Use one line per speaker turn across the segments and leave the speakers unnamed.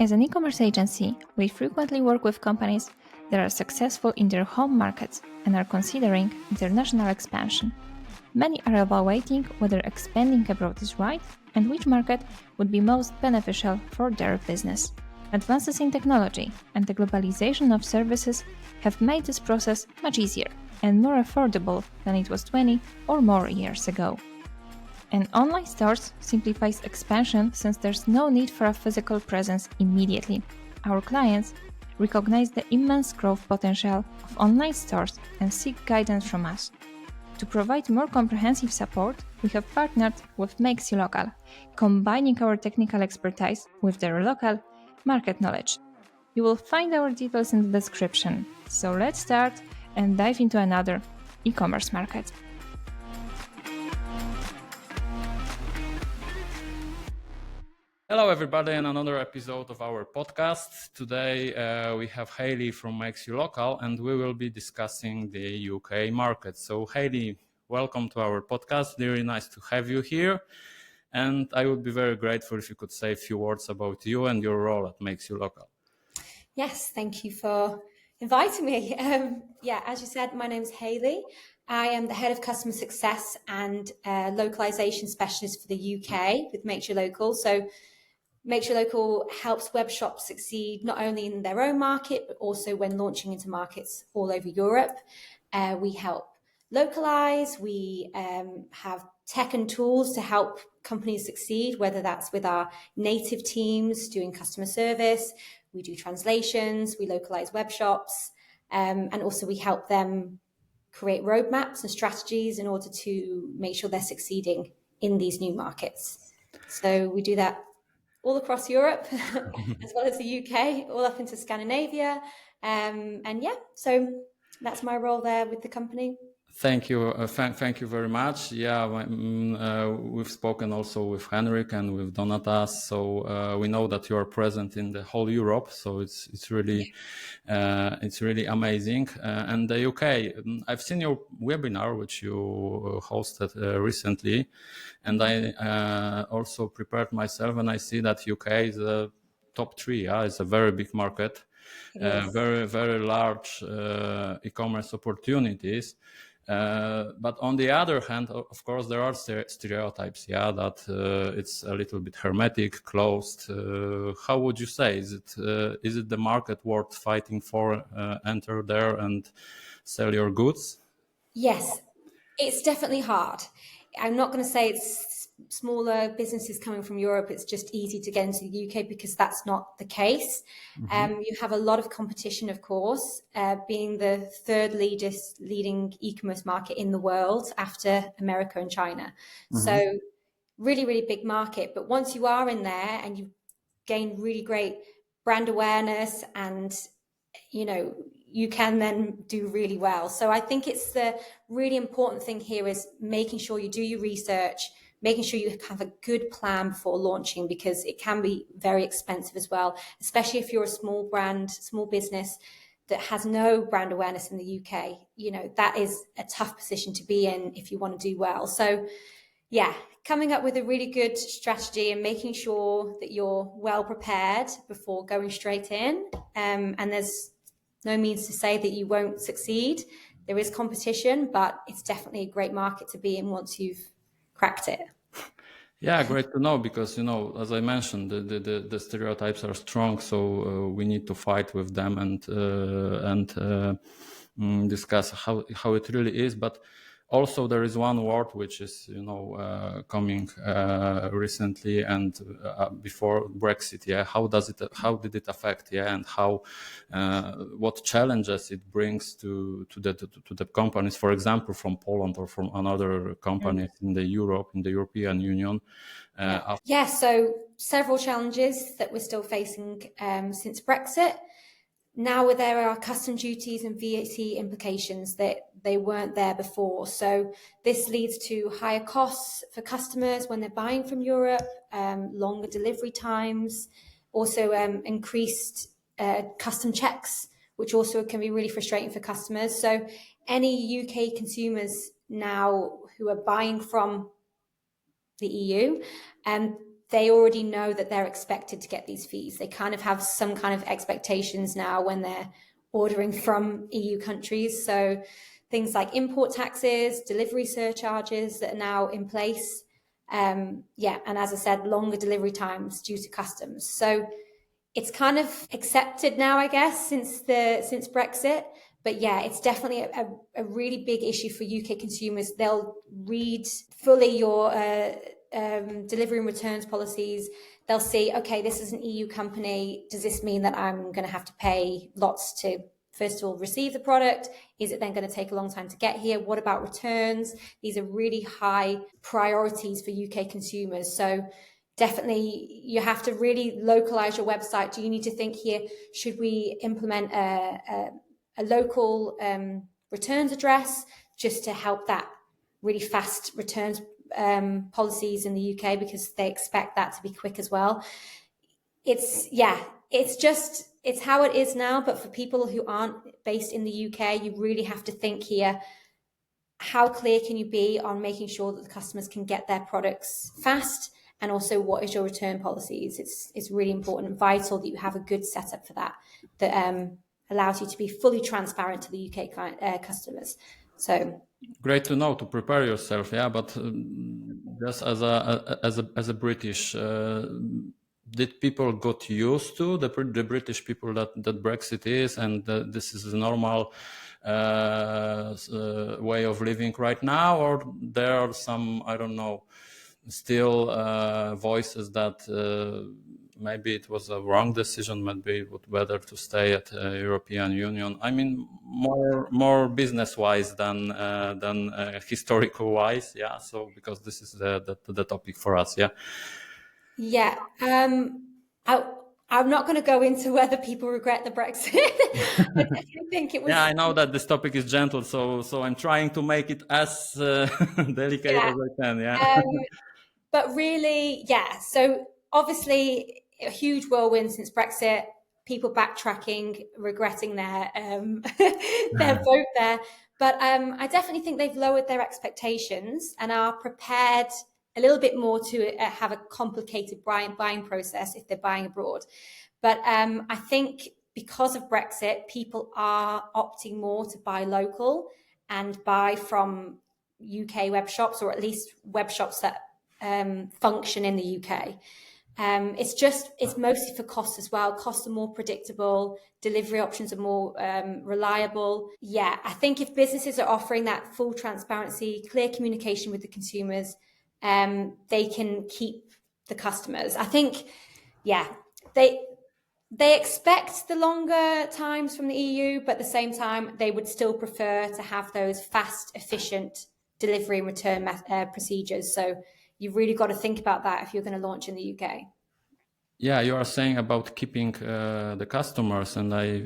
As an e-commerce agency, we frequently work with companies that are successful in their home markets and are considering international expansion. Many are evaluating whether expanding abroad is right and which market would be most beneficial for their business. Advances in technology and the globalization of services have made this process much easier and more affordable than it was 20 or more years ago. And online stores simplifies expansion since there's no need for a physical presence immediately. Our clients recognize the immense growth potential of online stores and seek guidance from us. To provide more comprehensive support, we have partnered with Makes You Local, combining our technical expertise with their local market knowledge. You will find our details in the description. So let's start and dive into another e-commerce market.
Hello, everybody, and another episode of our podcast. Today we have Hayley from Makes You Local, and we will be discussing the UK market. So, Hayley, welcome to our podcast. Very nice to have you here. And I would be very grateful if you could say a few words about you and your role at Makes You Local.
Yes, thank you for inviting me. As you said, my name is Hayley. I am the head of customer success and localization specialist for the UK with Makes You Local. So Makes You Local helps web shops succeed not only in their own market, but also when launching into markets all over Europe. We help localize, we have tech and tools to help companies succeed, whether that's with our native teams doing customer service, we do translations, we localize web shops, and also we help them create roadmaps and strategies in order to make sure they're succeeding in these new markets. So we do that all across Europe, as well as the UK, all up into Scandinavia. So that's my role there with the company.
Thank you. Thank you very much. Yeah, we've spoken also with Henrik and with Donatas. So we know that you are present in the whole Europe. So it's really amazing. And the UK, I've seen your webinar which you hosted recently, and I also prepared myself, and I see that UK is a top 3. Yeah, it's a very big market, very large e-commerce opportunities. But on the other hand, of course, there are stereotypes, that it's a little bit hermetic, closed. How would you say? Is it the market worth fighting for? Enter there and sell your goods?
Yes, it's definitely hard. I'm not going to say it's smaller businesses coming from Europe, it's just easy to get into the UK, because that's not the case. Mm-hmm. You have a lot of competition, of course, being the third leading e-commerce market in the world after America and China. Mm-hmm. So really, really big market. But once you are in there and you gain really great brand awareness, and you can then do really well. So I think it's the really important thing here is making sure you do your research, making sure you have a good plan before launching, because it can be very expensive as well, especially if you're a small brand, small business that has no brand awareness in the UK. That is a tough position to be in if you want to do well. So coming up with a really good strategy and making sure that you're well prepared before going straight in. And there's no means to say that you won't succeed. There is competition, but it's definitely a great market to be in once you've cracked it.
Yeah, great to know, because as I mentioned, the stereotypes are strong, so we need to fight with them and discuss how it really is. But also there is one word which is coming recently and before Brexit. How did it affect? And what challenges it brings to the companies, for example, from Poland or from another companies in the European Union.
So several challenges that we're still facing since Brexit. Now there are custom duties and VAT implications that they weren't there before. So this leads to higher costs for customers when they're buying from Europe, longer delivery times, also increased custom checks, which also can be really frustrating for customers. So any UK consumers now who are buying from the EU, they already know that they're expected to get these fees. They kind of have some kind of expectations now when they're ordering from EU countries. So things like import taxes, delivery surcharges that are now in place. And as I said, longer delivery times due to customs. So it's kind of accepted now, I guess, since Brexit. But yeah, it's definitely a really big issue for UK consumers. They'll read fully your delivery and returns policies. They'll see, okay, this is an EU company. Does this mean that I'm going to have to pay lots to, first of all, receive the product? Is it then going to take a long time to get here? What about returns? These are really high priorities for UK consumers. So definitely you have to really localize your website. Do you need to think here, should we implement a local returns address just to help that really fast returns policies in the UK, because they expect that to be quick as well. It's how it is now. But for people who aren't based in the UK, you really have to think here, how clear can you be on making sure that the customers can get their products fast? And also, what is your return policies? It's really important and vital that you have a good setup for that allows you to be fully transparent to the UK customers. So
great to know, to prepare yourself. Yeah, but just as a British, did people got used to the British people that Brexit is, and this is a normal way of living right now, or there are some, I don't know, still voices that maybe it was a wrong decision, maybe it would better to stay at European Union. I mean, more business wise than historical wise. Yeah. So because this is the topic for us. Yeah.
Yeah. I'm not going to go into whether people regret the Brexit. I think it was.
Yeah, I know that this topic is gentle, so I'm trying to make it as delicate as I can. Yeah.
But really, yeah. So obviously, a huge whirlwind since Brexit. People backtracking, regretting their their vote there. But I definitely think they've lowered their expectations and are prepared a little bit more to have a complicated buying process if they're buying abroad. But I think because of Brexit, people are opting more to buy local and buy from UK web shops, or at least web shops that function in the UK. It's mostly for cost as well. Costs are more predictable. Delivery options are more reliable. Yeah, I think if businesses are offering that full transparency, clear communication with the consumers, they can keep the customers. I think, yeah, they expect the longer times from the EU, but at the same time, they would still prefer to have those fast, efficient delivery and return procedures. So you've really got to think about that if you're going to launch in the UK.
Yeah, you are saying about keeping the customers, and I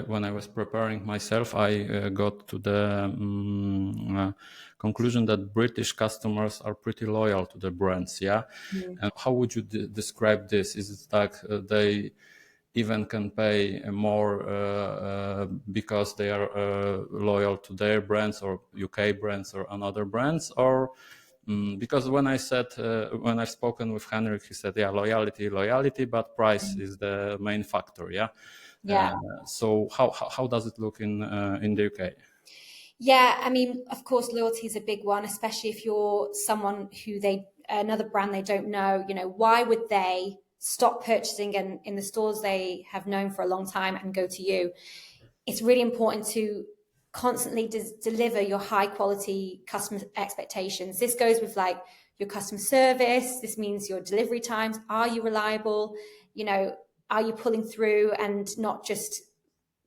when I was preparing myself, I got to the conclusion that British customers are pretty loyal to the brands. Yeah, and how would you describe this? Is it like they even can pay more because they are loyal to their brands or UK brands or another brands, or because when when I've spoken with Henrik, he said, yeah, loyalty, but price is the main factor. Yeah.
Yeah.
So how does it look in the UK?
Yeah, I mean, of course, loyalty is a big one, especially if you're someone who another brand they don't know. You know, why would they stop purchasing in the stores they have known for a long time and go to you? It's really important to constantly deliver your high quality customer expectations. This goes with like your customer service. This means your delivery times. Are you reliable? You know, are you pulling through and not just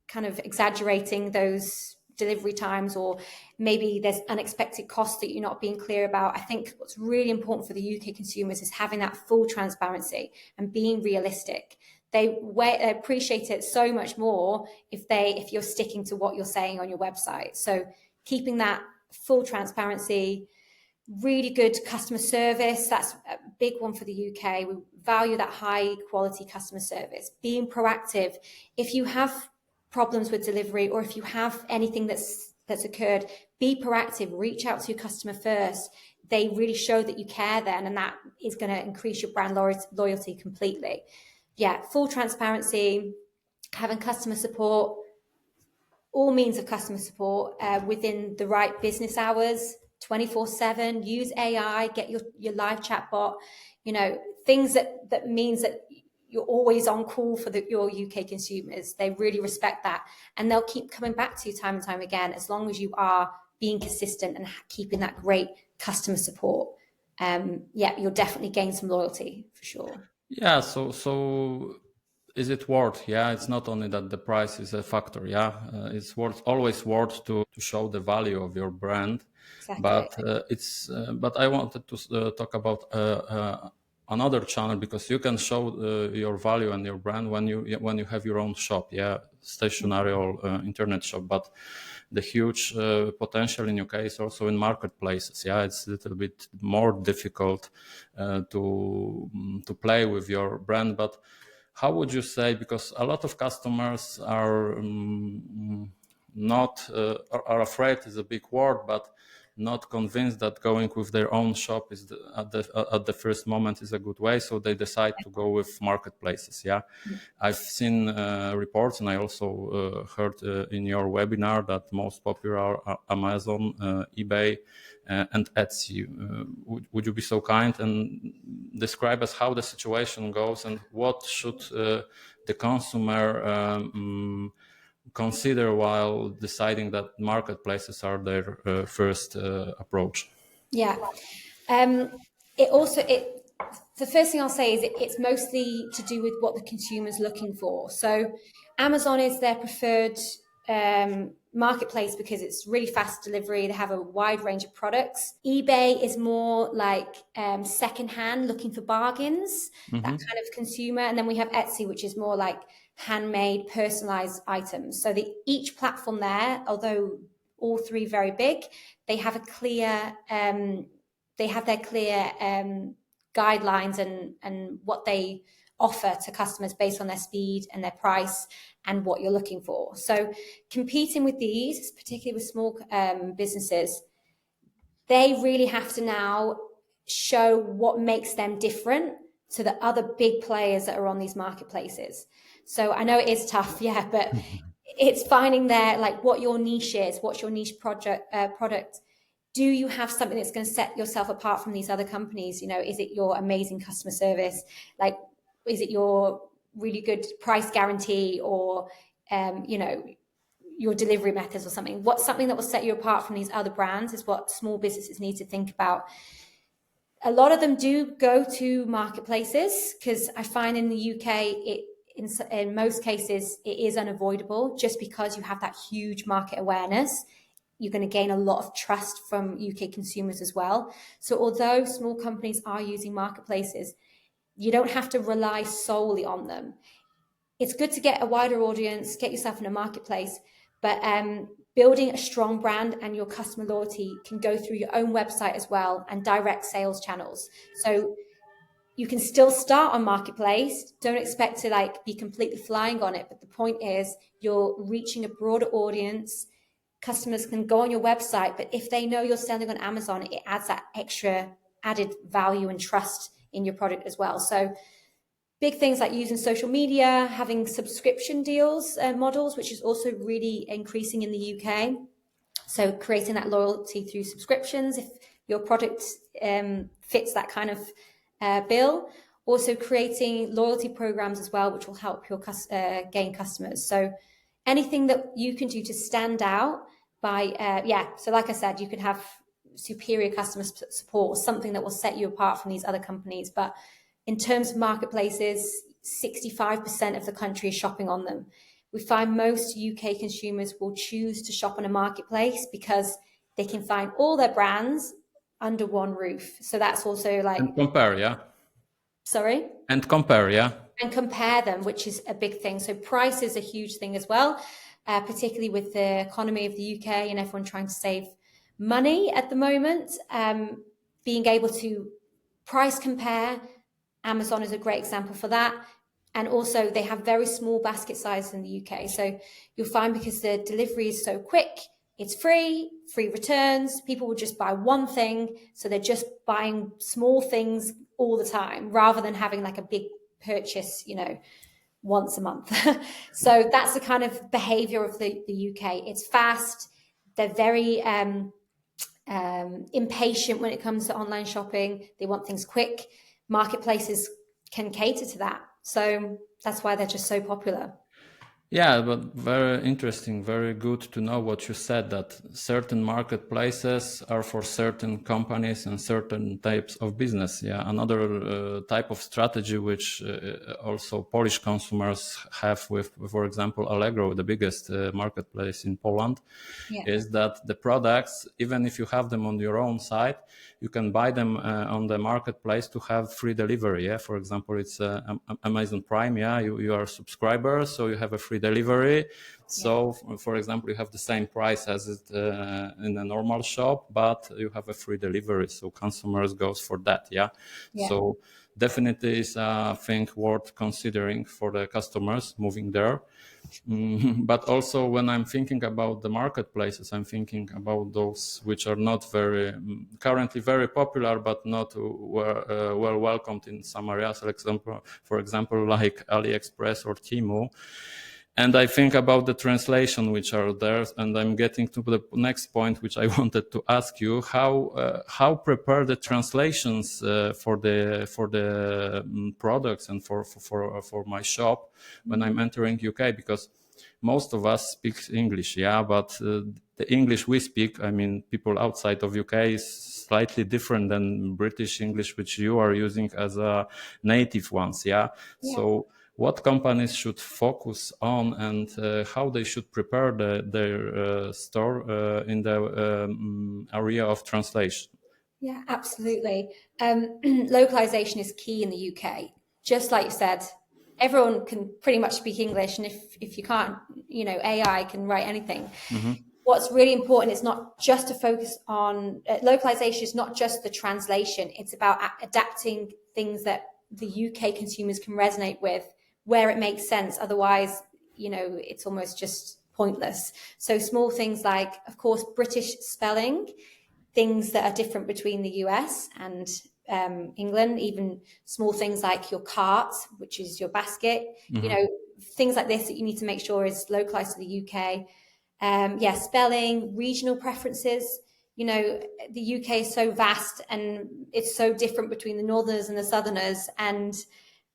kind of exaggerating those delivery times, or maybe there's unexpected costs that you're not being clear about. I think what's really important for the UK consumers is having that full transparency and being realistic. They appreciate it so much more if you're sticking to what you're saying on your website. So keeping that full transparency, really good customer service, that's a big one for the UK. We value that high quality customer service. Being proactive. If you have problems with delivery, or if you have anything that's occurred, be proactive, reach out to your customer first. they really show that you care then, and that is going to increase your brand loyalty completely. Yeah, full transparency, having customer support, all means of customer support within the right business hours, 24/7, use AI, get your live chat bot, things that means that you're always on call for your UK consumers. They really respect that, and they'll keep coming back to you time and time again, as long as you are being consistent and keeping that great customer support. You'll definitely gain some loyalty for sure.
Yeah, so is it worth? Yeah, it's not only that the price is a factor. Yeah, it's always worth to show the value of your brand.
Exactly.
But I wanted to talk about another channel, because you can show your value and your brand when you have your own shop. Yeah, stationary or internet shop, but the huge potential in UK is also in marketplaces. Yeah, it's a little bit more difficult to play with your brand. But how would you say, because a lot of customers are not are afraid is a big word, but not convinced that going with their own shop is at the first moment is a good way, so they decide to go with marketplaces. Yeah, I've seen reports, and I also heard in your webinar that most popular are Amazon, eBay, and Etsy. Would you be so kind and describe us how the situation goes, and what should the consumer consider while deciding that marketplaces are their first approach?
Yeah. The first thing I'll say is it's mostly to do with what the consumer's looking for. So Amazon is their preferred marketplace because it's really fast delivery. They have a wide range of products. eBay is more like secondhand, looking for bargains, that kind of consumer. And then we have Etsy, which is more like handmade, personalized items. So each platform there, although all three very big, they have a clear guidelines and what they offer to customers based on their speed and their price and what you're looking for. So competing with these, particularly with small businesses, they really have to now show what makes them different to the other big players that are on these marketplaces. So I know it is tough, yeah, but it's finding what your niche is, what's your niche product. Do you have something that's going to set yourself apart from these other companies? Is it your amazing customer service? Is it your really good price guarantee, or, your delivery methods or something? What's something that will set you apart from these other brands is what small businesses need to think about. A lot of them do go to marketplaces, because I find in the UK, in most cases, it is unavoidable, just because you have that huge market awareness. You're going to gain a lot of trust from UK consumers as well. So although small companies are using marketplaces, you don't have to rely solely on them. It's good to get a wider audience, get yourself in a marketplace, but building a strong brand and your customer loyalty can go through your own website as well, and direct sales channels. So you can still start on marketplace. Don't expect to be completely flying on it. But the point is you're reaching a broader audience. Customers can go on your website, but if they know you're selling on Amazon, it adds that extra added value and trust in your product as well. So big things like using social media, having subscription deals, models, which is also really increasing in the UK. So creating that loyalty through subscriptions, if your product fits that kind of bill. Also creating loyalty programs as well, which will help your gain customers. So anything that you can do to stand out so like I said, you could have superior customer support, or something that will set you apart from these other companies. But in terms of marketplaces, 65% of the country is shopping on them. We find most UK consumers will choose to shop on a marketplace because they can find all their brands under one roof. So that's also
and compare, yeah.
Sorry?
And compare, yeah.
And compare them, which is a big thing. So price is a huge thing as well, particularly with the economy of the UK and everyone trying to save money at the moment. Being able to price compare, Amazon is a great example for that. And also they have very small basket sizes in the UK. So you'll find, because the delivery is so quick, it's free returns. People will just buy one thing. So they're just buying small things all the time rather than having like a big purchase, once a month. So that's the kind of behavior of the UK. It's fast. They're very impatient when it comes to online shopping. They want things quick. Marketplaces can cater to that. So that's why they're just so popular.
Yeah, but very interesting, very good to know what you said, that certain marketplaces are for certain companies and certain types of business. Yeah, another type of strategy which also Polish consumers have with, for example, Allegro, the biggest marketplace in Poland, is that the products, even if you have them on your own site, you can buy them on the marketplace to have free delivery. Yeah, for example, it's Amazon Prime. Yeah, you are a subscriber, so you have a free delivery. So, for example, you have the same price as it in a normal shop, but you have a free delivery. So consumers goes for that. Yeah. So definitely is a thing worth considering for the customers moving there. But also when I'm thinking about the marketplaces, I'm thinking about those which are not very currently very popular, but not well welcomed in some areas. For example, like AliExpress or Temu. And I think about the translation which are there, and I'm getting to the next point, which I wanted to ask you: how prepare the translations for the products and for my shop when I'm entering UK, because most of us speak English, yeah, but the English we speak, I mean, people outside of UK, is slightly different than British English, which you are using as a native ones, yeah. So what companies should focus on, and how they should prepare their store in the area of translation?
Yeah, absolutely. Localization is key in the UK. Just like you said, everyone can pretty much speak English, and if you can't, AI can write anything. What's really important is not just to focus on localization. Is not just the translation. It's about adapting things that the UK consumers can resonate with, where it makes sense. Otherwise, it's almost just pointless. So small things like, of course, British spelling, things that are different between the US and England, even small things like your cart, which is your basket, things like this that you need to make sure is localized to the UK. Spelling, regional preferences. The UK is so vast and it's so different between the Northerners and the Southerners. And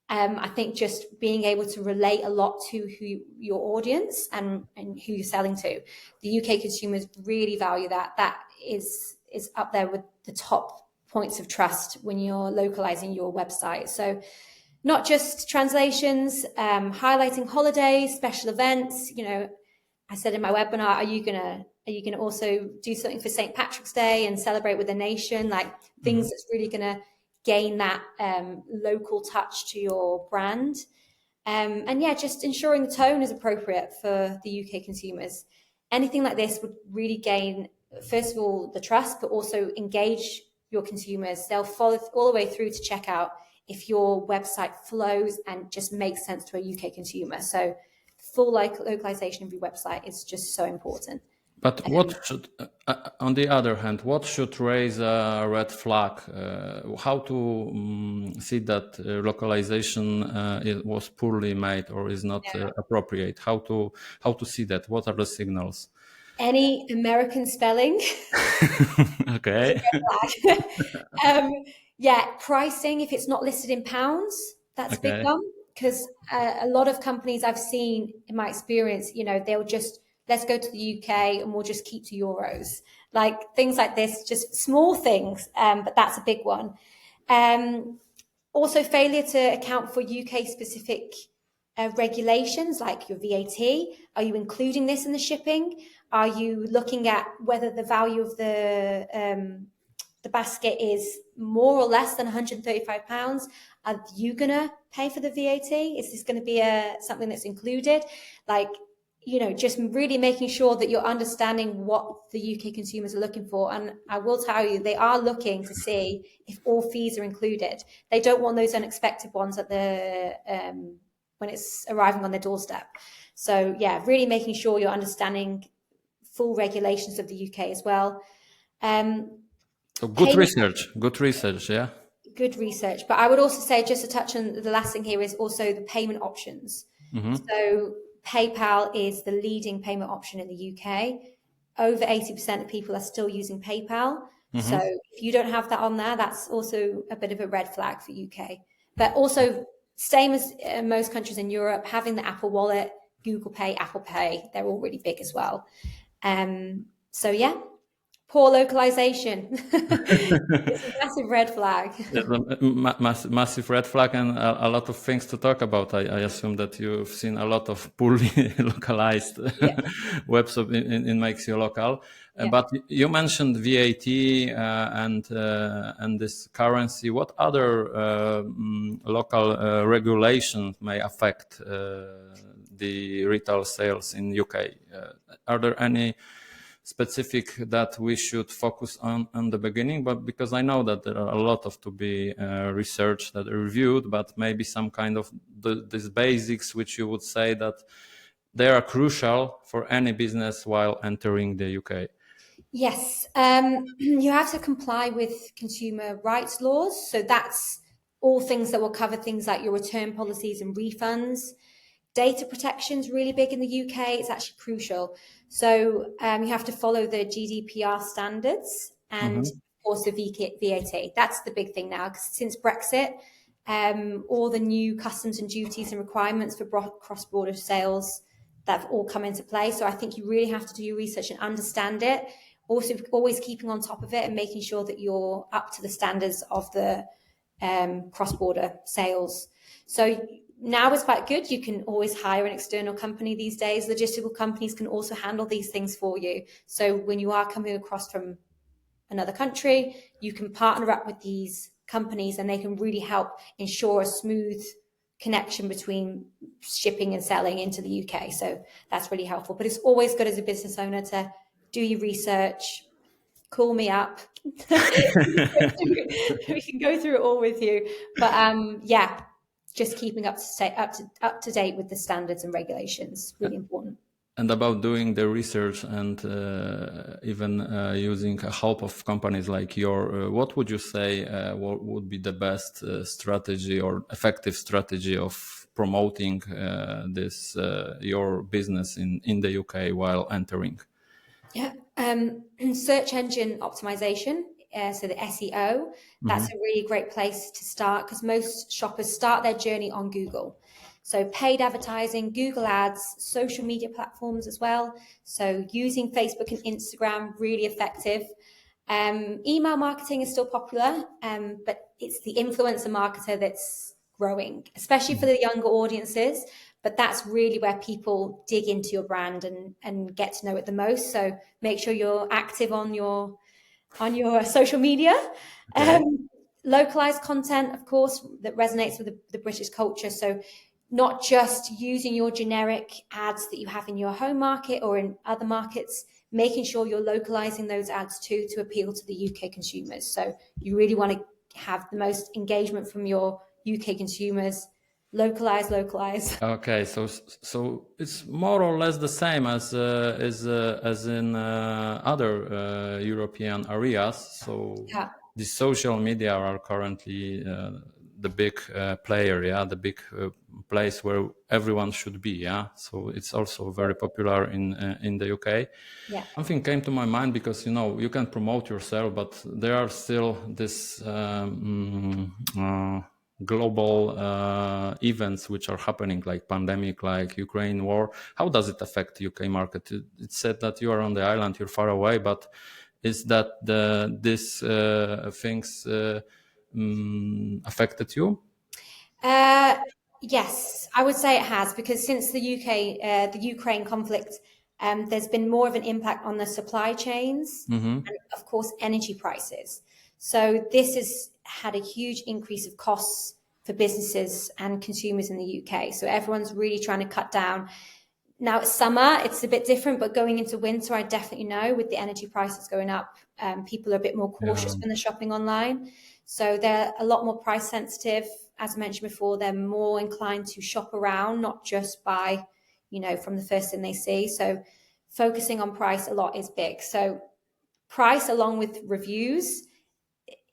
I think just being able to relate a lot to who your audience and who you're selling to. The UK consumers really value that. That is up there with the top points of trust when you're localizing your website. So not just translations, highlighting holidays, special events. I said in my webinar, are you gonna also do something for St. Patrick's Day and celebrate with the nation? Like things that's really gonna gain that local touch to your brand. Just ensuring the tone is appropriate for the UK consumers. Anything like this would really gain, first of all, the trust, but also engage your consumers. They'll follow all the way through to checkout if your website flows and just makes sense to a UK consumer. So full localization of your website is just so important.
But what should, on the other hand, what should raise a red flag? How to see that localization was poorly made or is not appropriate? How to see that? What are the signals?
Any American spelling.
Okay.
Pricing, if it's not listed in pounds, that's a big one. Because a lot of companies I've seen in my experience, they'll just, let's go to the UK and we'll just keep to euros. Like things like this, just small things, but that's a big one. Also failure to account for UK specific regulations like your VAT. Are you including this in the shipping? Are you looking at whether the value of the basket is more or less than £135? Are you gonna pay for the VAT? Is this going to be something that's included? Just really making sure that you're understanding what the UK consumers are looking for. And I will tell you, they are looking to see if all fees are included. They don't want those unexpected ones at when it's arriving on their doorstep. So really making sure you're understanding full regulations of the UK as well.
So good research, yeah.
Good research. But I would also say, just to touch on the last thing here, is also the payment options. So PayPal is the leading payment option in the UK. Over 80% of people are still using PayPal. So if you don't have that on there, that's also a bit of a red flag for UK. But also, same as most countries in Europe, having the Apple Wallet, Google Pay, Apple Pay, they're all really big as well. So yeah, poor localization. It's a massive red flag.
Massive red flag, and a lot of things to talk about. I assume that you've seen a lot of poorly localized websites in Makes You Local. But you mentioned VAT and this currency. What other local regulations may affect the retail sales in UK? Are there any specific that we should focus on the beginning? But because I know that there are a lot of to be researched, that are reviewed, but maybe some kind of these basics which you would say that they are crucial for any business while entering the UK.
Yes, you have to comply with consumer rights laws. So that's all things that will cover things like your return policies and refunds. Data protection is really big in the UK. It's actually crucial. So you have to follow the GDPR standards and also VAT. That's the big thing now, because since Brexit, all the new customs and duties and requirements for cross-border sales, that have all come into play. So I think you really have to do your research and understand it. Also, always keeping on top of it and making sure that you're up to the standards of the cross-border sales. So now it's quite good. You can always hire an external company these days. Logistical companies can also handle these things for you. So when you are coming across from another country, you can partner up with these companies and they can really help ensure a smooth connection between shipping and selling into the UK. So that's really helpful. But it's always good as a business owner to do your research, call me up. We can go through it all with you. But just keeping up to date with the standards and regulations, really important.
And about doing the research and even using a help of companies like what would you say what would be the best strategy or effective strategy of promoting this your business in the UK while entering?
Yeah, search engine optimization. So the SEO, that's a really great place to start, because most shoppers start their journey on Google. So paid advertising, Google Ads, social media platforms as well. So using Facebook and Instagram, really effective. Email marketing is still popular, but it's the influencer marketer that's growing, especially for the younger audiences. But that's really where people dig into your brand and get to know it the most. So make sure you're active on your social media. Okay. Localized content, of course, that resonates with the British culture. So not just using your generic ads that you have in your home market or in other markets, making sure you're localizing those ads too to appeal to the UK consumers. So you really want to have the most engagement from your UK consumers. Localize.
Okay, so it's more or less the same as in other European areas. So the social media are currently the big player, the big place where everyone should be. So it's also very popular in the UK.
Yeah.
Something came to my mind, because you can promote yourself, but there are still this global events which are happening, like pandemic, like Ukraine war. How does it affect the UK market? It's said that you are on the island, you're far away, but is that these things affected you?
Yes, I would say it has, because since the Ukraine conflict, there's been more of an impact on the supply chains and, of course, energy prices. So this has had a huge increase of costs for businesses and consumers in the UK. So everyone's really trying to cut down. Now it's summer, it's a bit different, but going into winter, I definitely know with the energy prices going up, people are a bit more cautious when they're shopping online. So they're a lot more price sensitive. As I mentioned before, they're more inclined to shop around, not just buy, from the first thing they see. So focusing on price a lot is big. So price along with reviews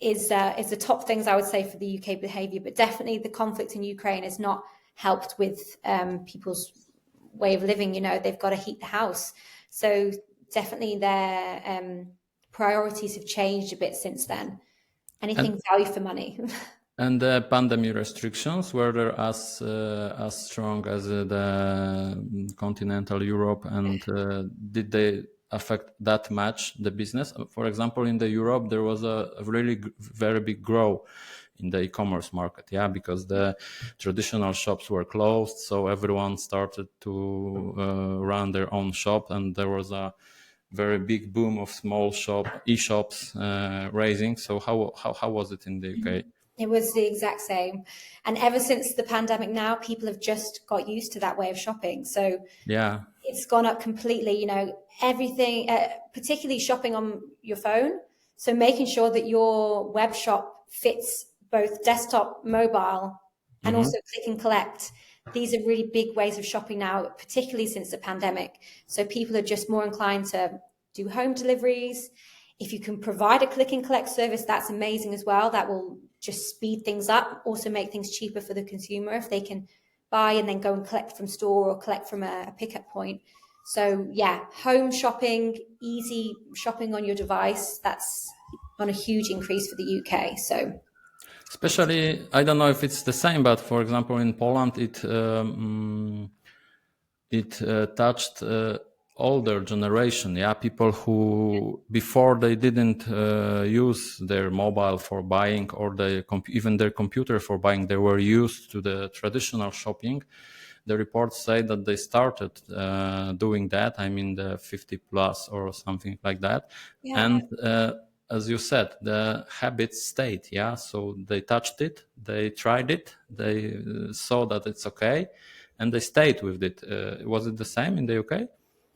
is the top things I would say for the UK behaviour. But definitely the conflict in Ukraine has not helped with people's way of living. They've got to heat the house. So definitely their priorities have changed a bit since then. Anything value for money.
And the pandemic restrictions, were they as strong as the continental Europe, and did they affect that much the business? For example, in the Europe, there was a really very big growth in the e-commerce market, because the traditional shops were closed, so everyone started to run their own shop, and there was a very big boom of small e-shops raising. So how was it in the UK?
It was the exact same. And ever since the pandemic now, people have just got used to that way of shopping. So it's gone up completely, everything, particularly shopping on your phone. So making sure that your web shop fits both desktop, mobile, and also click and collect. These are really big ways of shopping now, particularly since the pandemic. So people are just more inclined to do home deliveries. If you can provide a click and collect service, that's amazing as well. That will just speed things up, also make things cheaper for the consumer if they can buy and then go and collect from store or collect from a pickup point. So home shopping, easy shopping on your device, that's on a huge increase for the UK. So
especially, I don't know if it's the same, but for example, in Poland, it touched older generation, people who before they didn't use their mobile for buying, or even their computer for buying. They were used to the traditional shopping. The reports say that they started doing that. I mean, the 50 plus or something like that. And as you said, the habits stayed. So they touched it, they tried it, they saw that it's okay, and they stayed with it. Was it the same in the UK?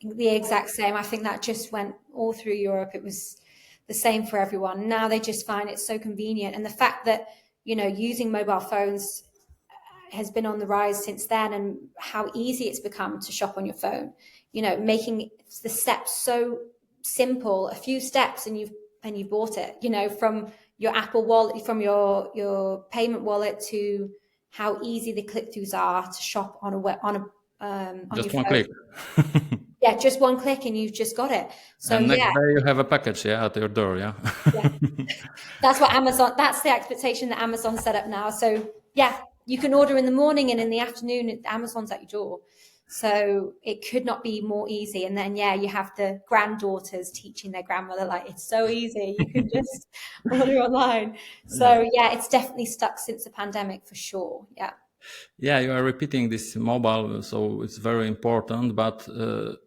The exact same. I think that just went all through Europe. It was the same for everyone. Now they just find it so convenient. And the fact that, using mobile phones has been on the rise since then, and how easy it's become to shop on your phone, making the steps so simple, a few steps and you've bought it, from your Apple wallet, from your payment wallet, to how easy the click-throughs are to shop on
just
your
one
phone.
click.
Just one click and you've just got it. So
and next day you have a package at your door.
That's what that's the expectation that Amazon set up now. So you can order in the morning, and in the afternoon Amazon's at your door. So it could not be more easy. And then you have the granddaughters teaching their grandmother, like, it's so easy, you can just order online. So it's definitely stuck since the pandemic for sure.
You are repeating this mobile, so it's very important. But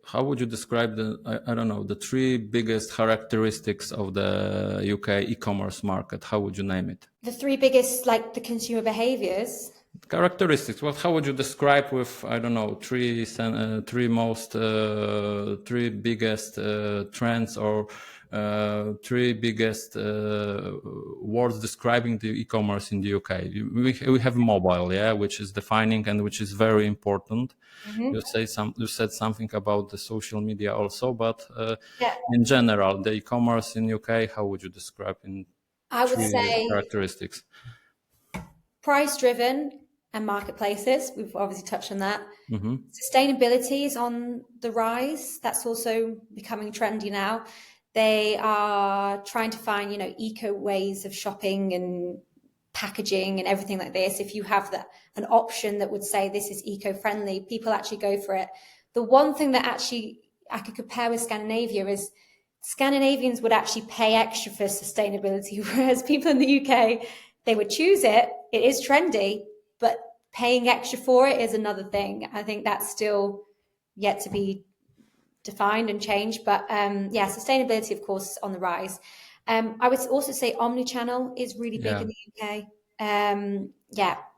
how would you describe the three biggest characteristics of the UK e-commerce market? How would you name it?
The three biggest, like the consumer behaviors.
Characteristics. How would you describe with three biggest trends, or three biggest words describing the e-commerce in the UK? We have mobile, which is defining and which is very important. You said something about the social media also, but in general, the e-commerce in UK, how would you describe in
I would say
characteristics?
Price driven and marketplaces. We've obviously touched on that. Sustainability is on the rise. That's also becoming trendy now. They are trying to find, eco ways of shopping and packaging and everything like this. If you have an option that would say this is eco-friendly, people actually go for it. The one thing that actually I could compare with Scandinavia is Scandinavians would actually pay extra for sustainability, whereas people in the UK, they would choose it. It is trendy, but paying extra for it is another thing. I think that's still yet to be defined and changed. But sustainability, of course, is on the rise. I would also say omnichannel is really big in the UK.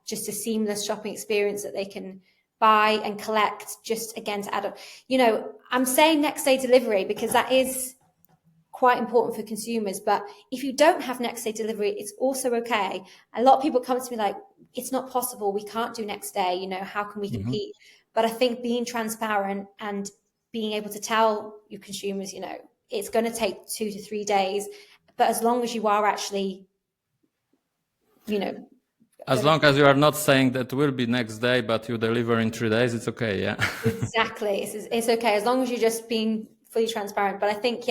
Just a seamless shopping experience that they can buy and collect, just again to add up. I'm saying next day delivery because that is quite important for consumers. But if you don't have next day delivery, it's also okay. A lot of people come to me like, it's not possible. We can't do next day. How can we compete? But I think being transparent and being able to tell your consumers, it's going to take 2 to 3 days, but as long as you are actually,
as long as you are not saying that will be next day, but you deliver in 3 days, it's okay. Yeah.
Exactly. It's okay as long as you're just being fully transparent. But I think,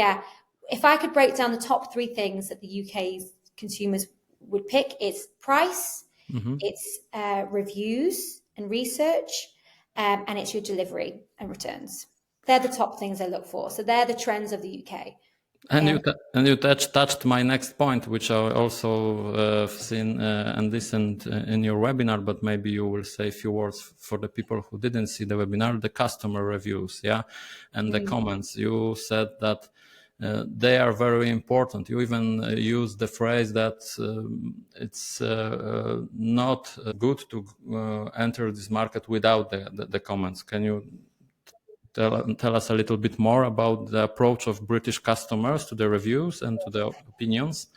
if I could break down the top 3 things that the UK's consumers would pick, it's price, it's reviews and research, and it's your delivery and returns. They're the top things they look for. So they're the trends of the UK.
And you touched my next point, which I also have seen and listened in your webinar, but maybe you will say a few words for the people who didn't see the webinar, the customer reviews, and the comments. You said that they are very important. You even use the phrase that it's not good to enter this market without the comments. Can you tell us a little bit more about the approach of British customers to the reviews and to the opinions?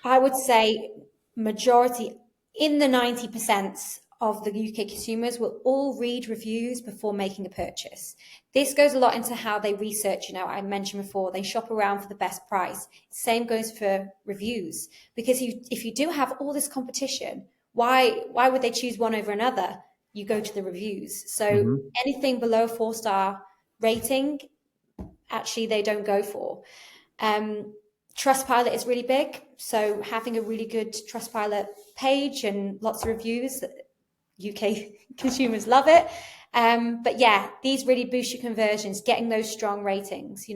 I would say majority, in the 90% of the UK consumers, will all read reviews before making a purchase. This goes a lot into how they research. I mentioned before, they shop around for the best price. Same goes for reviews, because if you do have all this competition, why would they choose one over another? You go to the reviews. So anything below 4-star rating, actually they don't go for. Trustpilot is really big. So having a really good Trustpilot page and lots of reviews, UK consumers love it. But these really boost your conversions, getting those strong ratings,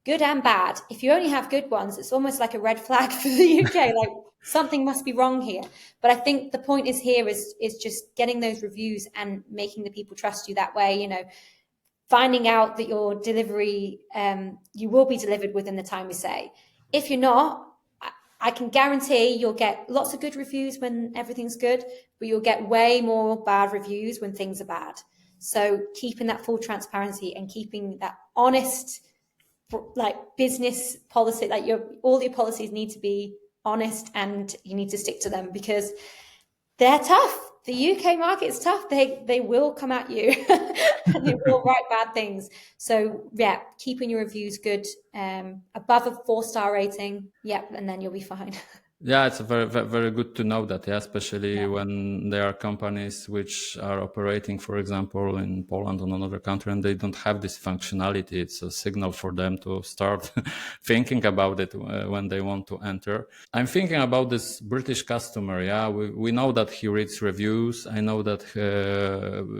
good and bad. If you only have good ones, it's almost like a red flag for the UK, like something must be wrong here. But I think the point is just getting those reviews and making the people trust you that way, finding out that your delivery, you will be delivered within the time we say. If you're not, I can guarantee you'll get lots of good reviews when everything's good, but you'll get way more bad reviews when things are bad. So keeping that full transparency and keeping that honest, like business policy, like all your policies need to be honest and you need to stick to them because they're tough. The UK market is tough. They will come at you and they will write bad things. So keeping your reviews good, above a 4-star rating. And then you'll be fine.
Yeah, it's very, very good to know that, especially when there are companies which are operating, for example, in Poland or another country, and they don't have this functionality. It's a signal for them to start thinking about it when they want to enter. I'm thinking about this British customer. We know that he reads reviews. I know that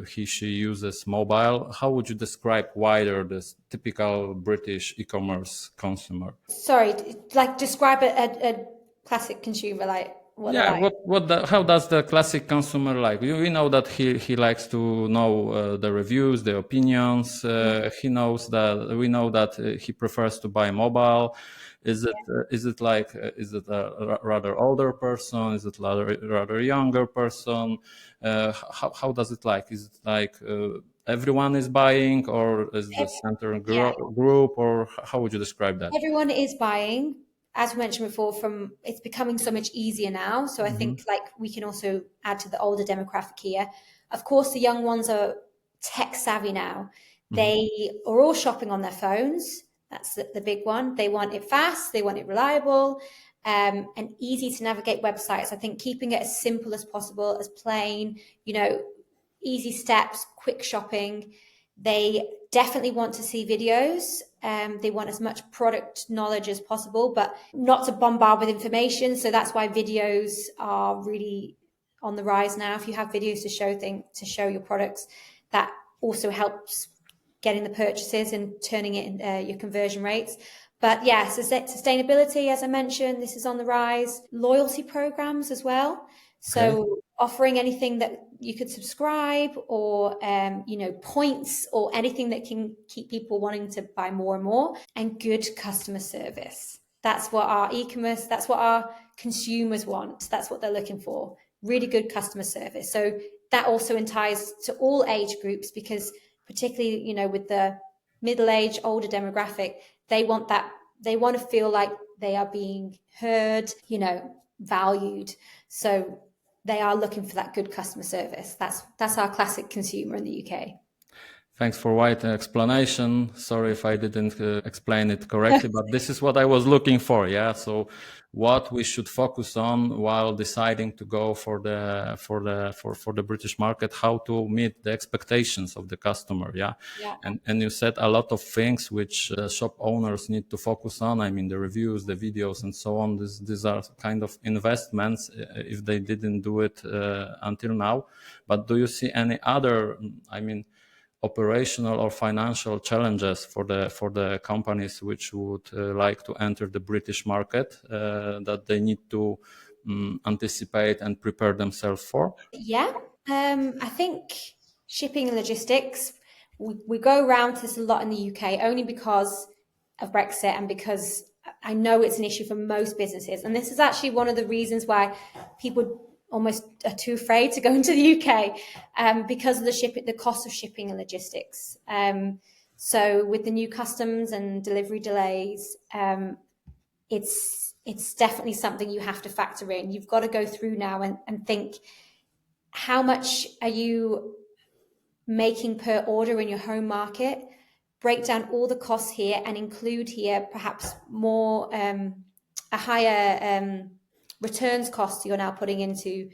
she uses mobile. How would you describe wider this typical British e-commerce consumer?
Sorry, like describe a classic consumer, like
how does the classic consumer like? We know that he likes to know the reviews, the opinions. We know that he prefers to buy mobile. Is it a rather older person? Is it rather younger person? How does it like? Is it like everyone is buying, or is the center group, or how would you describe that?
Everyone is buying. As we mentioned before, it's becoming so much easier now. So I think we can also add to the older demographic here. Of course, the young ones are tech savvy now. They are all shopping on their phones. That's the big one. They want it fast. They want it reliable, and easy to navigate websites. I think keeping it as simple as possible, as plain, easy steps, quick shopping. They definitely want to see videos. They want as much product knowledge as possible, but not to bombard with information. So that's why videos are really on the rise now. If you have videos to show your products, that also helps getting the purchases and turning it in your conversion rates. But sustainability, as I mentioned, this is on the rise. Loyalty programs as well. So offering anything that you could subscribe or, points or anything that can keep people wanting to buy more and more, and good customer service. That's what our e-commerce, that's what our consumers want. That's what they're looking for. Really good customer service. So that also ties to all age groups because particularly, with the middle-aged, older demographic, they want to feel like they are being heard, valued. So they are looking for that good customer service. That's our classic consumer in the UK.
Thanks for wide explanation. Sorry if I didn't explain it correctly, but this is what I was looking for. Yeah. So what we should focus on while deciding to go for the British market, how to meet the expectations of the customer. Yeah.
Yeah.
And you said a lot of things which shop owners need to focus on. I mean, the reviews, the videos, and so on. These are kind of investments if they didn't do it until now. But do you see any other, operational or financial challenges for the companies which would like to enter the British market that they need to anticipate and prepare themselves for?
Yeah, I think shipping and logistics, we go around this a lot in the UK only because of Brexit and because I know it's an issue for most businesses. And this is actually one of the reasons why people almost are too afraid to go into the UK because of the cost of shipping and logistics. So with the new customs and delivery delays, it's definitely something you have to factor in. You've got to go through now and think, how much are you making per order in your home market? Break down all the costs here and include here perhaps more a higher returns cost you're now putting into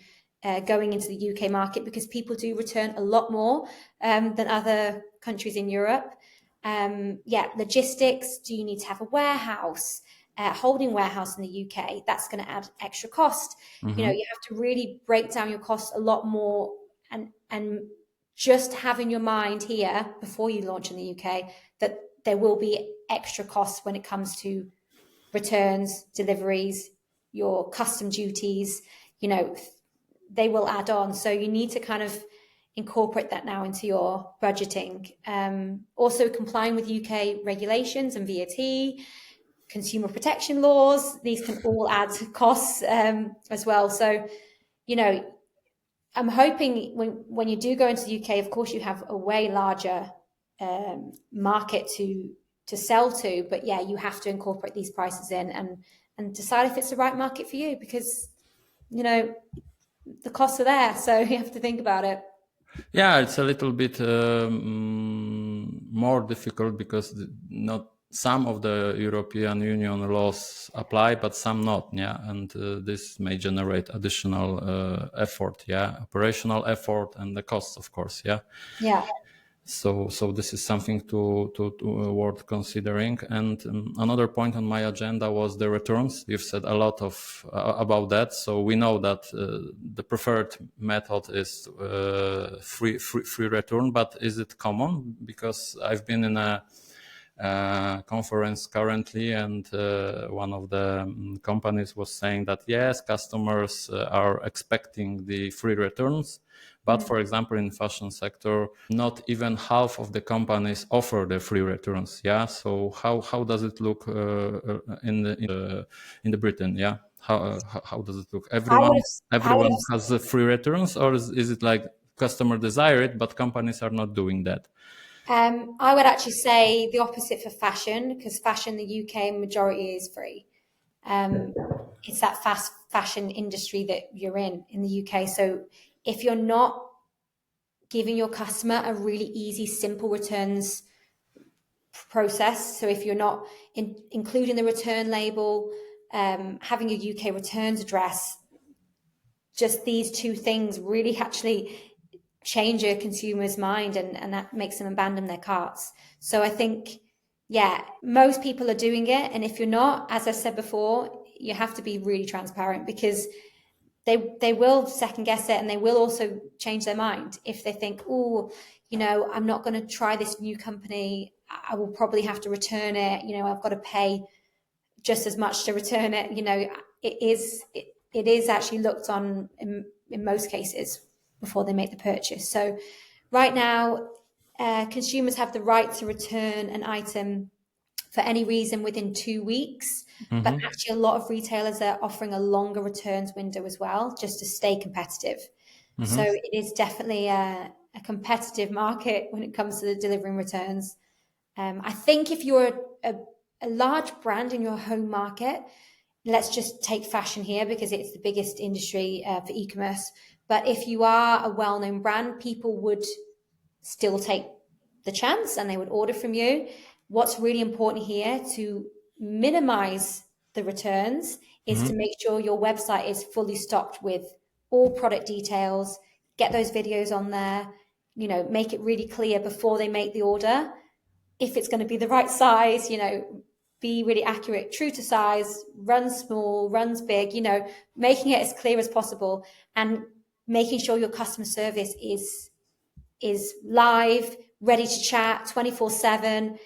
going into the UK market, because people do return a lot more than other countries in Europe. Logistics. Do you need to have a warehouse? Holding warehouse in the UK, that's going to add extra cost.
Mm-hmm.
You have to really break down your costs a lot more, and just have in your mind here before you launch in the UK that there will be extra costs when it comes to returns, deliveries, your custom duties, they will add on. So you need to kind of incorporate that now into your budgeting. Also complying with UK regulations and VAT, consumer protection laws, these can all add costs as well. So, I'm hoping when you do go into the UK, of course, you have a way larger market to sell to. But yeah, you have to incorporate these prices in and decide if it's the right market for you, because, the costs are there. So you have to think about it.
Yeah, it's a little bit more difficult because not some of the European Union laws apply, but some not. Yeah, and this may generate additional effort. Yeah, operational effort and the costs, of course. Yeah.
Yeah.
So this is something to worth considering. And another point on my agenda was the returns. You've said a lot of about that. So we know that the preferred method is free return, but is it common? Because I've been in a conference currently, and one of the companies was saying that yes, customers are expecting the free returns. But for example, in fashion sector, not even half of the companies offer the free returns. Yeah. So how does it look in the Britain? Yeah. How does it look? Everyone has the free returns, or is it like customer desire it, but companies are not doing that?
I would actually say the opposite for fashion, because fashion in the UK majority is free. It's that fast fashion industry that you're in the UK. So if you're not giving your customer a really easy, simple returns process, so if you're not including the return label, having a UK returns address, just these two things really actually change a consumer's mind, and that makes them abandon their carts. So I think, yeah, most people are doing it. And if you're not, as I said before, you have to be really transparent, because they will second guess it, and they will also change their mind if they think, oh, I'm not going to try this new company. I will probably have to return it. I've got to pay just as much to return it. It is actually looked on in most cases before they make the purchase. So right now, consumers have the right to return an item for any reason within 2 weeks. Mm-hmm. But actually a lot of retailers are offering a longer returns window as well, just to stay competitive. Mm-hmm. So it is definitely a competitive market when it comes to the delivering returns. I think if you're a large brand in your home market, let's just take fashion here because it's the biggest industry for e-commerce. But if you are a well-known brand, people would still take the chance and they would order from you. What's really important here to minimize the returns is to make sure your website is fully stocked with all product details, get those videos on there, make it really clear before they make the order. If it's going to be the right size, be really accurate, true to size, runs small, runs big, making it as clear as possible and making sure your customer service is live, ready to chat 24/7,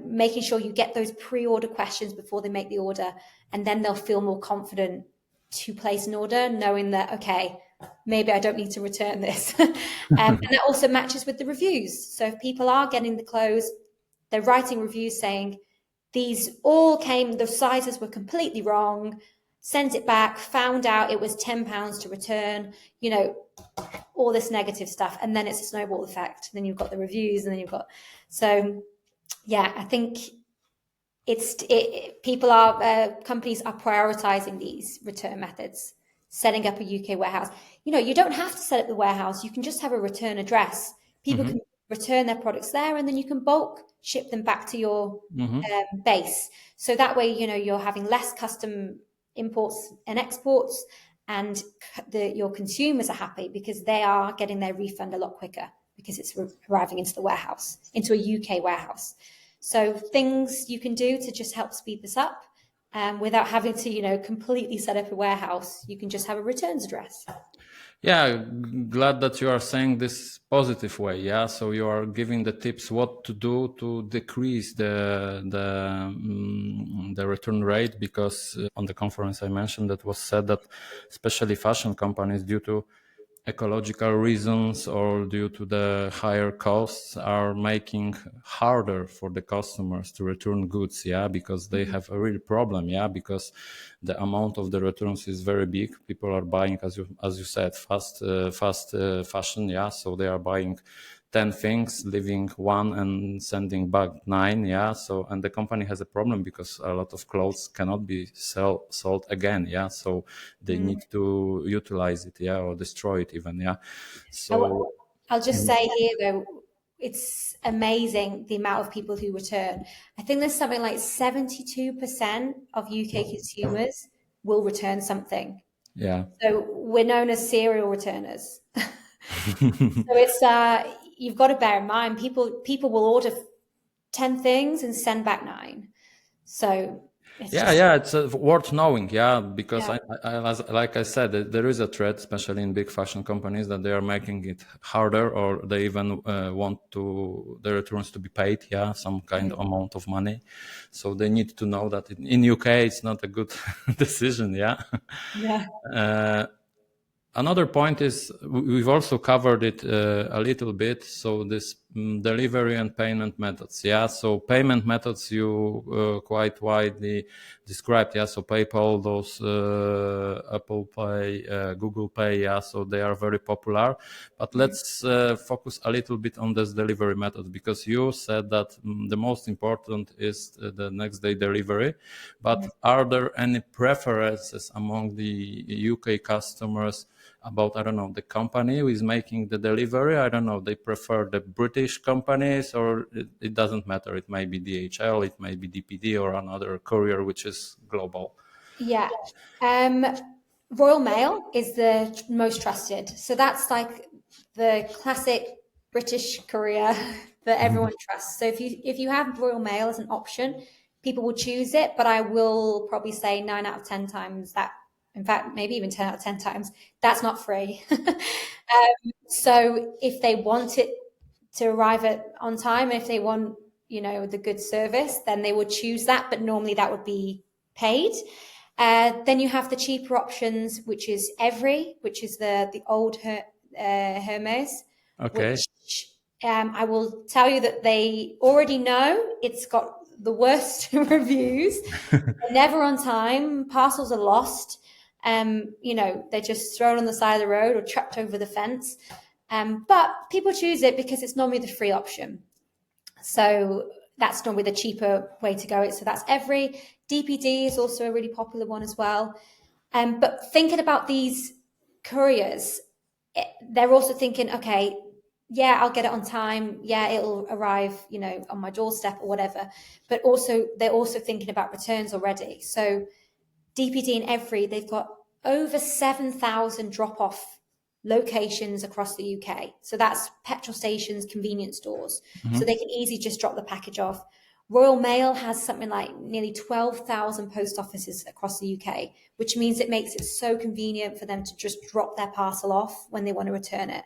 making sure you get those pre-order questions before they make the order, and then they'll feel more confident to place an order, knowing that, okay, maybe I don't need to return this. And that also matches with the reviews. So if people are getting the clothes, they're writing reviews saying, these all came, the sizes were completely wrong, sent it back, found out it was £10 to return, all this negative stuff. And then it's a snowball effect. Then you've got the reviews and then I think companies are prioritizing these return methods, setting up a UK warehouse. You don't have to set up the warehouse. You can just have a return address. People can return their products there, and then you can bulk ship them back to your base. So that way, you're having less custom imports and exports, and your consumers are happy because they are getting their refund a lot quicker because it's arriving into the warehouse, into a UK warehouse. So things you can do to just help speed this up without having to, completely set up a warehouse. You can just have a returns address.
Yeah, glad that you are saying this positive way. Yeah, so you are giving the tips what to do to decrease the return rate, because on the conference I mentioned that was said that especially fashion companies, due to ecological reasons or due to the higher costs, are making harder for the customers to return goods, because they have a real problem, because the amount of the returns is very big. People are buying, as you said, fast fashion, so they are buying 10 things, leaving one and sending back 9, so, and the company has a problem because a lot of clothes cannot be sold again, so they need to utilize it, or destroy it even, so
I'll just say here though, it's amazing the amount of people who return. I think there's something like 72% of UK consumers will return something. So we're known as serial returners. So it's you've got to bear in mind, people will order 10 things and send back 9. So
it's worth knowing, because like I said, there is a threat, especially in big fashion companies, that they are making it harder, or they even want the returns to be paid, some kind of amount of money. So they need to know that in UK it's not a good decision. Another point is, we've also covered it a little bit, so this delivery and payment methods. So payment methods you quite widely described. So PayPal, those Apple Pay, Google Pay. So they are very popular. But let's focus a little bit on this delivery method, because you said that the most important is the next day delivery. But are there any preferences among the UK customers about, I don't know, the company who is making the delivery? I don't know, they prefer the British companies, or it doesn't matter. It may be DHL, it may be DPD, or another courier which is global.
Royal Mail is the most trusted. So that's like the classic British courier that everyone trusts. So if you have Royal Mail as an option, people will choose it. But I will probably say 9 out of 10 times that, in fact, maybe even 10 out of 10 times, that's not free. So if they want it to arrive on time, if they want, the good service, then they would choose that. But normally that would be paid. Then you have the cheaper options, which is Every, which is the old Hermes.
Okay.
Which I will tell you that they already know it's got the worst reviews. They're never on time. Parcels are lost. They're just thrown on the side of the road or trapped over the fence. But people choose it because it's normally the free option. So that's normally the cheaper way to go. So that's Every. DPD is also a really popular one as well. But thinking about these couriers, they're also thinking, okay, yeah, I'll get it on time. Yeah, it'll arrive, on my doorstep or whatever. But also, they're also thinking about returns already. So DPD and Every, they've got over 7,000 drop-off locations across the UK. So that's petrol stations, convenience stores. So they can easily just drop the package off. Royal Mail has something like nearly 12,000 post offices across the UK, which means it makes it so convenient for them to just drop their parcel off when they want to return it,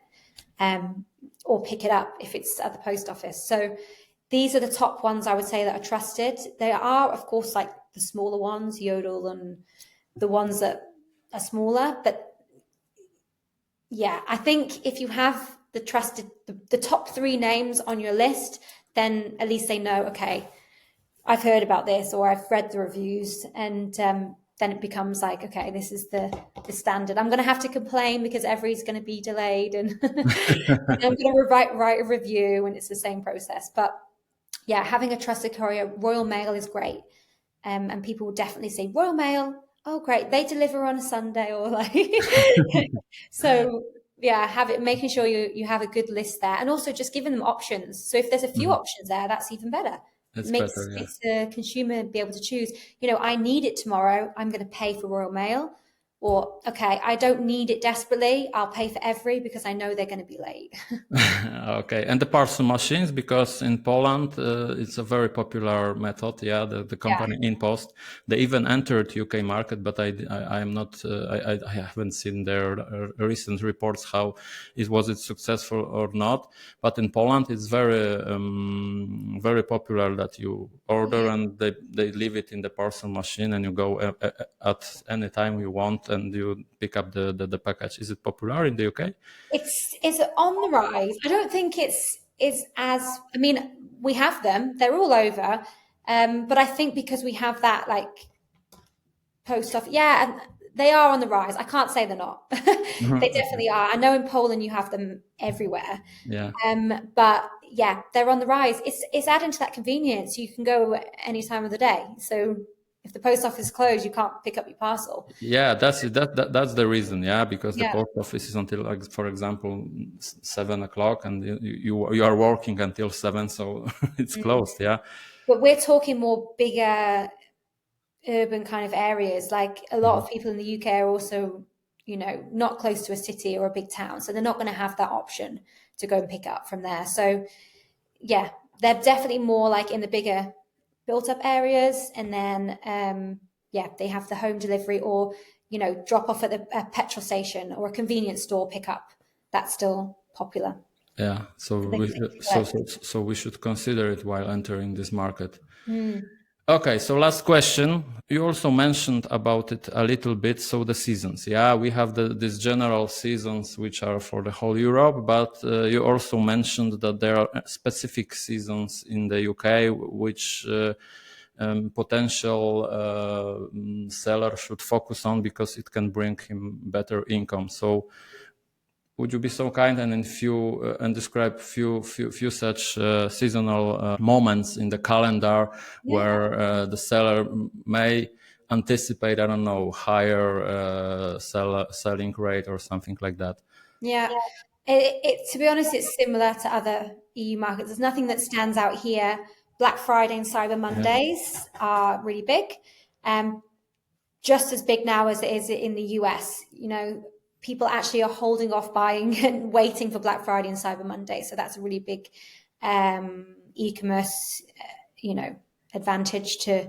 or pick it up if it's at the post office. So these are the top ones I would say that are trusted. There are, of course, like the smaller ones, Yodel and the ones that are smaller. But yeah, I think if you have the top 3 names on your list, then at least they know, okay, I've heard about this or I've read the reviews, and then it becomes like, okay, this is the standard. I'm going to have to complain because Every's going to be delayed, and I'm going to write a review, and it's the same process. But yeah, having a trusted courier, Royal Mail is great. And people will definitely say, Royal Mail, oh great, they deliver on a Sunday, or like so yeah, making sure you have a good list there, and also just giving them options. So if there's a few options there, that's even better.
It's
Makes
better, yeah.
the consumer be able to choose, I need it tomorrow, I'm going to pay for Royal Mail. Or, okay, I don't need it desperately, I'll pay for Every because I know they're going to be late.
Okay, and the parcel machines, because in Poland it's a very popular method. Yeah, the company InPost, they even entered UK market, but I am not. I haven't seen their recent reports how it successful or not. But in Poland, it's very popular that you order and they leave it in the parcel machine, and you go at any time you want and you pick up the package. Is it popular in the UK?
It's on the rise. I don't think it's as, I mean, we have them, they're all over. But I think because we have that like post office, and they are on the rise. I can't say they're not. They definitely are. I know in Poland you have them everywhere.
Yeah.
But yeah, they're on the rise. It's adding to that convenience. You can go any time of the day. So if the post office is closed, you can't pick up your parcel.
Yeah, that's it. That's the reason. Yeah, because the post office is until, like, for example, 7 o'clock, and you are working until 7, so it's closed. Yeah.
But we're talking more bigger urban kind of areas. Like a lot of people in the UK are also, not close to a city or a big town, so they're not going to have that option to go and pick up from there. So yeah, they're definitely more like in the bigger built up areas, and then they have the home delivery, or drop off at a petrol station or a convenience store pickup. That's still popular.
Yeah, so we should consider it while entering this market. Okay, so last question. You also mentioned about it a little bit. So the seasons, we have these general seasons which are for the whole Europe, but you also mentioned that there are specific seasons in the UK which potential seller should focus on because it can bring him better income. So would you be so kind and describe few such seasonal moments in the calendar where the seller may anticipate, I don't know, higher selling rate or something like that?
Yeah. To be honest, it's similar to other EU markets. There's nothing that stands out here. Black Friday and Cyber Mondays are really big, just as big now as it is in the US. People actually are holding off buying and waiting for Black Friday and Cyber Monday. So that's a really big e-commerce, advantage to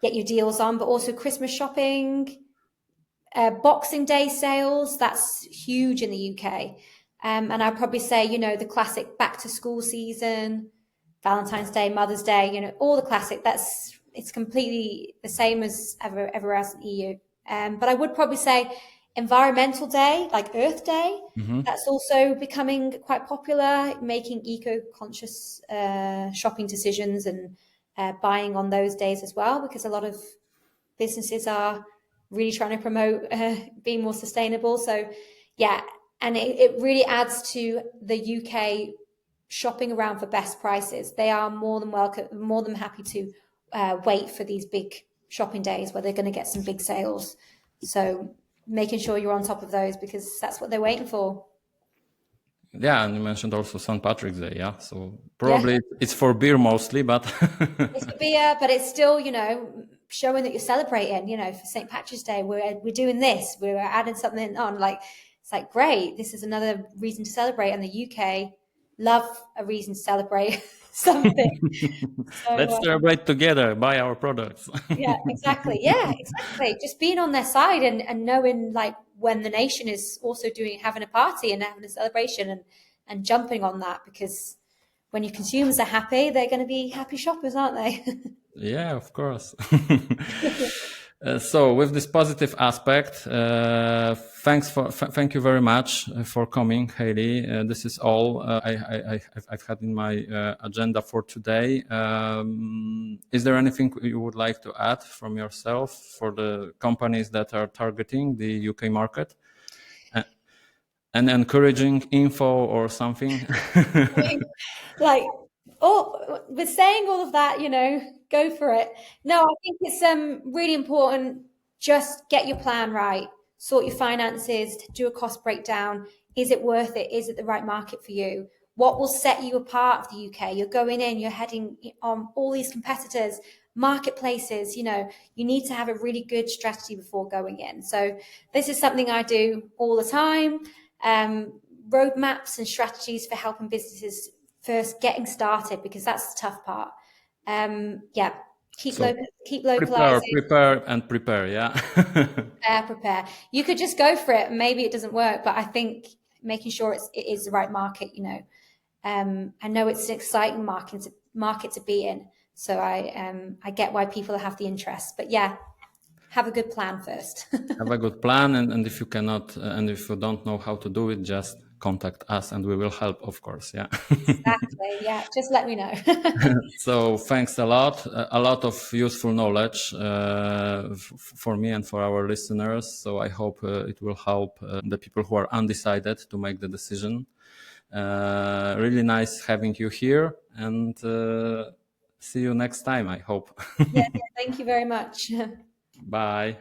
get your deals on. But also Christmas shopping, Boxing Day sales, that's huge in the UK. And I'd probably say, the classic back to school season, Valentine's Day, Mother's Day, all the classic, it's completely the same as everywhere else in the EU. But I would probably say Environmental Day, like Earth Day, that's also becoming quite popular, making eco-conscious shopping decisions and buying on those days as well, because a lot of businesses are really trying to promote being more sustainable. So yeah, and it really adds to the UK shopping around for best prices. They are more than happy to wait for these big shopping days where they're going to get some big sales. So making sure you're on top of those, because that's what they're waiting for.
Yeah, and you mentioned also St. Patrick's Day. Yeah, so probably it's for beer mostly, but
It's for beer, but it's still, showing that you're celebrating. For St. Patrick's Day, we're doing this. We're adding something on. Like, it's like, great. This is another reason to celebrate. And the UK love a reason to celebrate something. So
let's celebrate together. Buy our products.
yeah, exactly. Yeah, exactly. Just being on their side and knowing, like, when the nation is also having a party and having a celebration and jumping on that, because when your consumers are happy, they're going to be happy shoppers, aren't they?
Yeah, of course. So with this positive aspect, thank you very much for coming, Hayley. This is all I've had in my agenda for today. Is there anything you would like to add from yourself for the companies that are targeting the UK market? An encouraging info or something?
Like, with saying all of that, go for it. No, I think it's really important. Just get your plan right, sort your finances, do a cost breakdown. Is it worth it? Is it the right market for you? What will set you apart of the UK? You're going in, you're heading on all these competitors, marketplaces. You need to have a really good strategy before going in. So this is something I do all the time. Roadmaps and strategies for helping businesses first getting started, because that's the tough part. Keep localizing.
Prepare. Yeah.
Prepare. You could just go for it. Maybe it doesn't work, but I think making sure it is the right market. I know it's an exciting market to be in. So I get why people have the interest. But yeah, have a good plan first.
Have a good plan, and if you cannot, and if you don't know how to do it, just contact us, and we will help, of course. Yeah.
Exactly. Yeah. Just let me know.
So thanks a lot. A lot of useful knowledge for me and for our listeners. So I hope it will help the people who are undecided to make the decision. Really nice having you here, and see you next time, I hope.
Yeah. Thank you very much.
Bye.